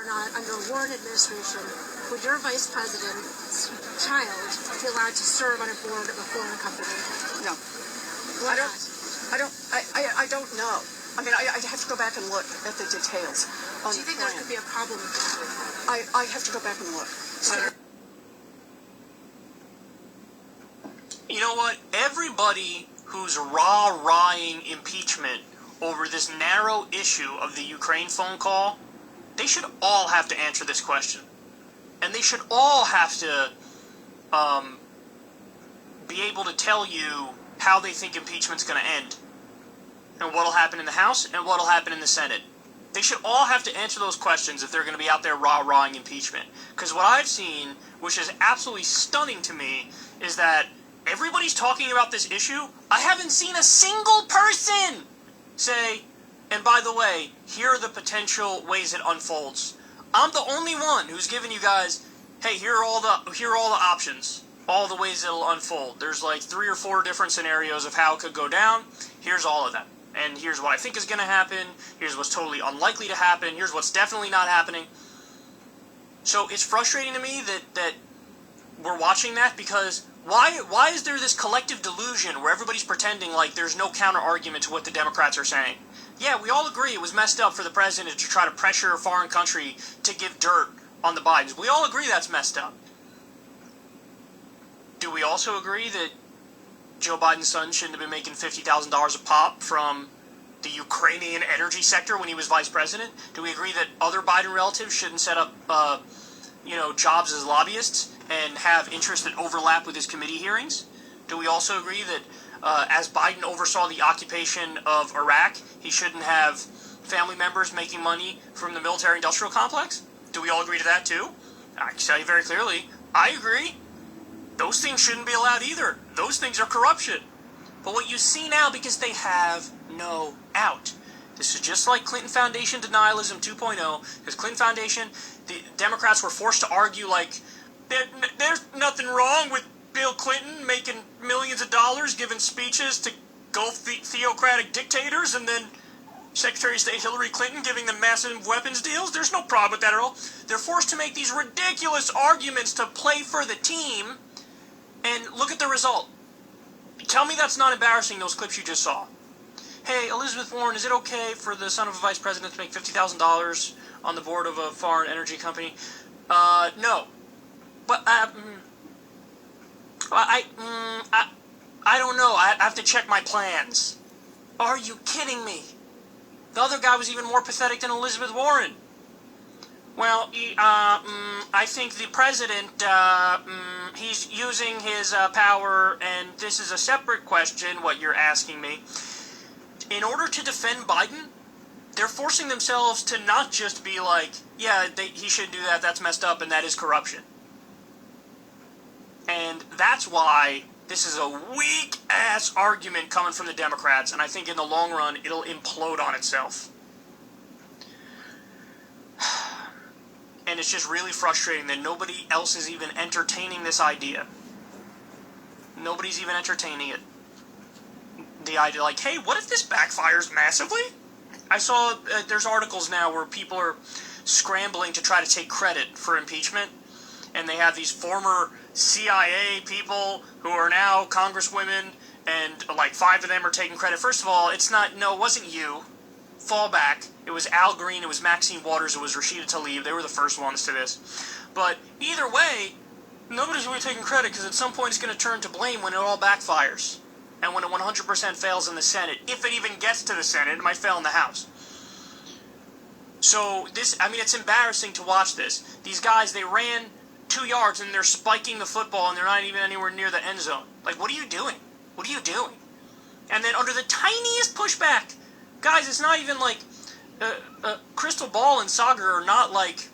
or not, under a Warren administration, would your vice president's child be allowed to serve on a board of a foreign company? No. Why not? I don't know. I mean, I have to go back and look at the details. Do you think there could be a problem with that? I have to go back and look. You know what? Everybody who's rah-rahing impeachment over this narrow issue of the Ukraine phone call, they should all have to answer this question. And they should all have to be able to tell you how they think impeachment's going to end. And what'll happen in the House and what'll happen in the Senate. They should all have to answer those questions if they're going to be out there rah-rahing impeachment. Because what I've seen, which is absolutely stunning to me, is that everybody's talking about this issue. I haven't seen a single person say, and by the way, here are the potential ways it unfolds. I'm the only one who's giving you guys, hey, here are all the options, all the ways it'll unfold. There's like 3 or 4 different scenarios of how it could go down. Here's all of them. And here's what I think is going to happen. Here's what's totally unlikely to happen. Here's what's definitely not happening. So it's frustrating to me that we're watching that, because why is there this collective delusion where everybody's pretending like there's no counter-argument to what the Democrats are saying? Yeah, we all agree it was messed up for the president to try to pressure a foreign country to give dirt on the Bidens. We all agree that's messed up. Do we also agree that Joe Biden's son shouldn't have been making $50,000 a pop from the Ukrainian energy sector when he was vice president? Do we agree that other Biden relatives shouldn't set up, jobs as lobbyists and have interests that overlap with his committee hearings? Do we also agree that as Biden oversaw the occupation of Iraq, he shouldn't have family members making money from the military-industrial complex? Do we all agree to that too? I can tell you very clearly, I agree. Those things shouldn't be allowed either. Those things are corruption. But what you see now, because they have no out. This is just like Clinton Foundation denialism 2.0. Because Clinton Foundation, the Democrats were forced to argue like, there's nothing wrong with Bill Clinton making millions of dollars giving speeches to Gulf theocratic dictators, and then Secretary of State Hillary Clinton giving them massive weapons deals. There's no problem with that at all. They're forced to make these ridiculous arguments to play for the team. And look at the result. Tell me that's not embarrassing, those clips you just saw. Hey, Elizabeth Warren, is it okay for the son of a vice president to make $50,000 on the board of a foreign energy company? No. But, I don't know. I have to check my plans. Are you kidding me? The other guy was even more pathetic than Elizabeth Warren. Well, I think the president, he's using his power, and this is a separate question, what you're asking me. In order to defend Biden, they're forcing themselves to not just be like, yeah, he shouldn't do that, that's messed up, and that is corruption. And that's why this is a weak-ass argument coming from the Democrats, and I think in the long run, it'll implode on itself. And it's just really frustrating that nobody else is even entertaining this idea. Nobody's even entertaining it. The idea like, hey, what if this backfires massively? I saw there's articles now where people are scrambling to try to take credit for impeachment. And they have these former CIA people who are now congresswomen, and like 5 of them are taking credit. First of all, it wasn't you. Fall back. It was Al Green, it was Maxine Waters, it was Rashida Tlaib. They were the first ones to this. But either way, nobody's really taking credit, because at some point it's going to turn to blame when it all backfires. And when it 100% fails in the Senate, if it even gets to the Senate, it might fail in the House. So it's embarrassing to watch this. These guys, they ran 2 yards and they're spiking the football and they're not even anywhere near the end zone. Like, what are you doing? What are you doing? And then under the tiniest pushback, guys, it's not even like Crystal Ball and Sagar are not like,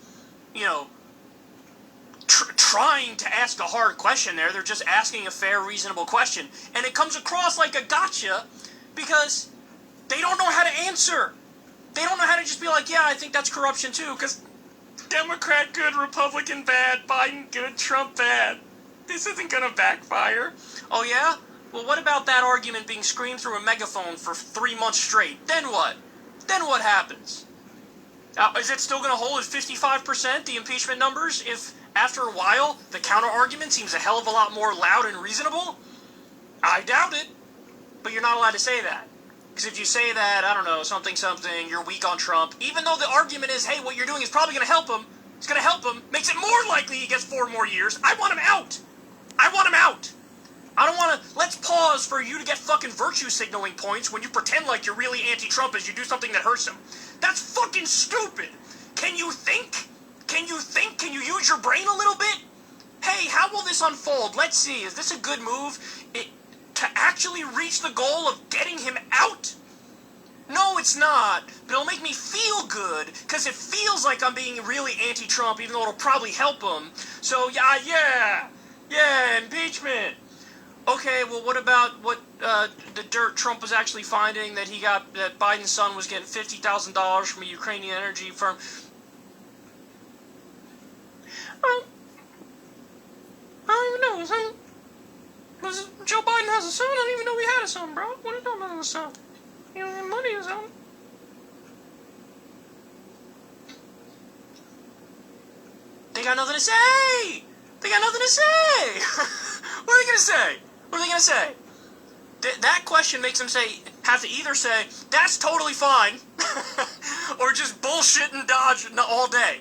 trying to ask a hard question there. They're just asking a fair, reasonable question. And it comes across like a gotcha because they don't know how to answer. They don't know how to just be like, yeah, I think that's corruption too, because Democrat good, Republican bad, Biden good, Trump bad. This isn't going to backfire. Oh, yeah? Well, what about that argument being screamed through a megaphone for 3 months straight? Then what? Then what happens? Is it still going to hold at 55%, the impeachment numbers, if after a while the counter-argument seems a hell of a lot more loud and reasonable? I doubt it. But you're not allowed to say that. Because if you say that, I don't know, something, you're weak on Trump, even though the argument is, hey, what you're doing is probably going to help him, it's going to help him, makes it more likely he gets 4 more years, I want him out. I want him out. I don't want to, let's pause for you to get fucking virtue signaling points when you pretend like you're really anti-Trump as you do something that hurts him. That's fucking stupid. Can you think? Can you think? Can you use your brain a little bit? Hey, how will this unfold? Let's see. Is this a good move to actually reach the goal of getting him out? No, it's not. But it'll make me feel good, because it feels like I'm being really anti-Trump, even though it'll probably help him. So, yeah, impeachment. Okay, well, what about the dirt Trump was actually finding that that Biden's son was getting $50,000 from a Ukrainian energy firm? I don't even know. Joe Biden has a son? I didn't even know he had a son, bro. What are you talking about, a son? You don't have money or something? They got nothing to say! They got nothing to say! What are they going to say? What are they going to say? That question makes them have to either say, that's totally fine, or just bullshit and dodge all day.